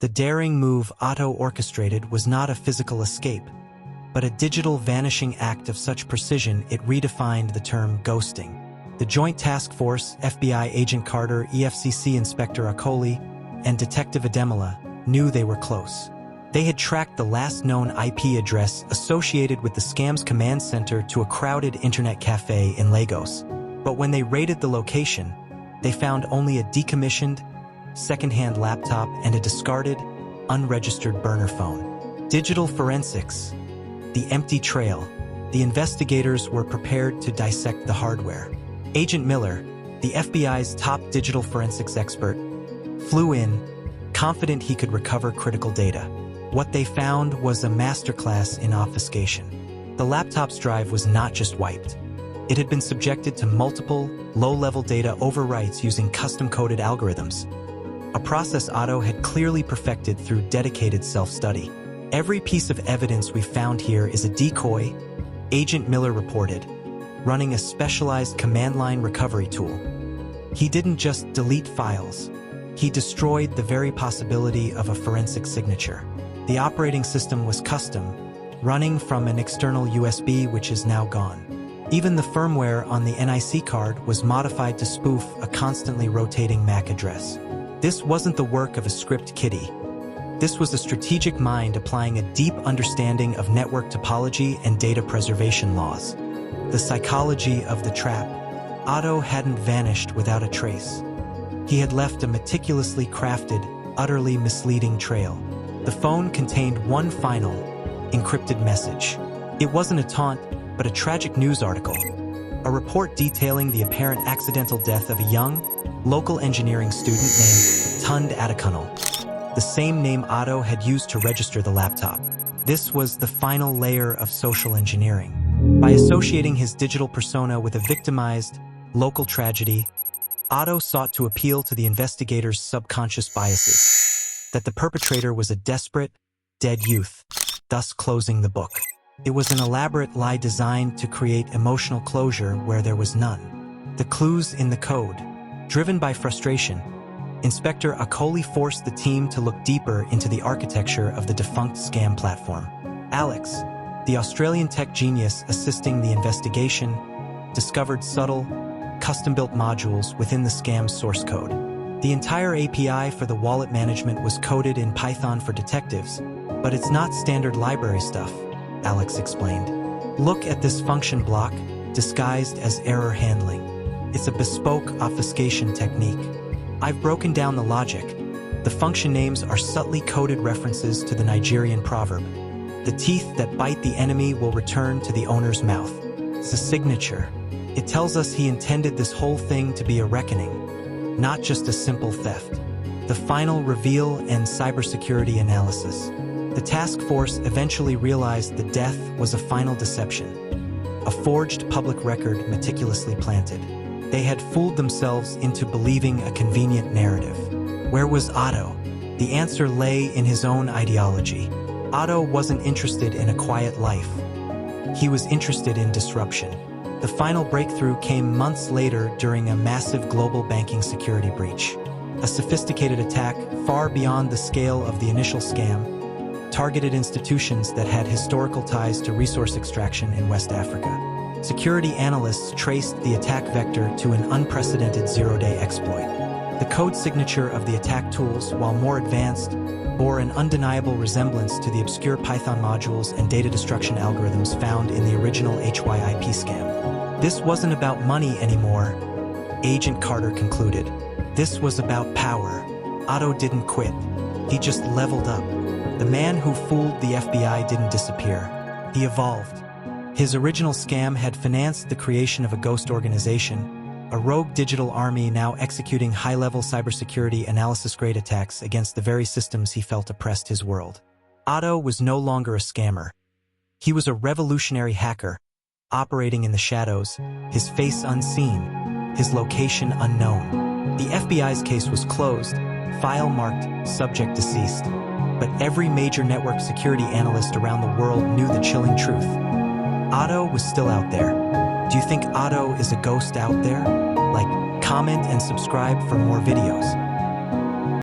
The daring move Otto orchestrated was not a physical escape, but a digital vanishing act of such precision it redefined the term ghosting. The Joint Task Force, FBI Agent Carter, EFCC Inspector Akoli, and Detective Ademola knew they were close. They had tracked the last known IP address associated with the scam's command center to a crowded internet cafe in Lagos. But when they raided the location, they found only a decommissioned, second-hand laptop and a discarded, unregistered burner phone. Digital forensics, the empty trail. The investigators were prepared to dissect the hardware. Agent Miller, the FBI's top digital forensics expert, flew in, confident he could recover critical data. What they found was a masterclass in obfuscation. The laptop's drive was not just wiped. It had been subjected to multiple, low-level data overwrites using custom-coded algorithms, a process Otto had clearly perfected through dedicated self-study. "Every piece of evidence we found here is a decoy," Agent Miller reported, running a specialized command line recovery tool. He didn't just delete files. He destroyed the very possibility of a forensic signature. The operating system was custom, running from an external USB which is now gone. Even the firmware on the NIC card was modified to spoof a constantly rotating MAC address. This wasn't the work of a script kiddie. This was a strategic mind applying a deep understanding of network topology and data preservation laws. The psychology of the trap. Otto hadn't vanished without a trace. He had left a meticulously crafted, utterly misleading trail. The phone contained one final, encrypted message. It wasn't a taunt, but a tragic news article. A report detailing the apparent accidental death of a young, local engineering student named Tund Adekunle, the same name Otto had used to register the laptop. This was the final layer of social engineering. By associating his digital persona with a victimized, local tragedy, Otto sought to appeal to the investigators' subconscious biases, that the perpetrator was a desperate, dead youth, thus closing the book. It was an elaborate lie designed to create emotional closure where there was none. The clues in the code. Driven by frustration, Inspector Akoli forced the team to look deeper into the architecture of the defunct scam platform. Alex, the Australian tech genius assisting the investigation, discovered subtle, custom-built modules within the scam's source code. The entire API for the wallet management was coded in Python for detectives, but it's not standard library stuff, Alex explained. Look at this function block, disguised as error handling. It's a bespoke obfuscation technique. I've broken down the logic. The function names are subtly coded references to the Nigerian proverb, "The teeth that bite the enemy will return to the owner's mouth." It's a signature. It tells us he intended this whole thing to be a reckoning, not just a simple theft. The final reveal and cybersecurity analysis. The task force eventually realized the death was a final deception, a forged public record meticulously planted. They had fooled themselves into believing a convenient narrative. Where was Otto? The answer lay in his own ideology. Otto wasn't interested in a quiet life. He was interested in disruption. The final breakthrough came months later during a massive global banking security breach. A sophisticated attack far beyond the scale of the initial scam targeted institutions that had historical ties to resource extraction in West Africa. Security analysts traced the attack vector to an unprecedented zero-day exploit. The code signature of the attack tools, while more advanced, bore an undeniable resemblance to the obscure Python modules and data destruction algorithms found in the original HYIP scam. This wasn't about money anymore, Agent Carter concluded. This was about power. Otto didn't quit. He just leveled up. The man who fooled the FBI didn't disappear. He evolved. His original scam had financed the creation of a ghost organization, a rogue digital army now executing high-level cybersecurity analysis-grade attacks against the very systems he felt oppressed his world. Otto was no longer a scammer. He was a revolutionary hacker, operating in the shadows, his face unseen, his location unknown. The FBI's case was closed, file marked subject deceased. But every major network security analyst around the world knew the chilling truth. Otto was still out there. Do you think Otto is a ghost out there? Like, comment and subscribe for more videos.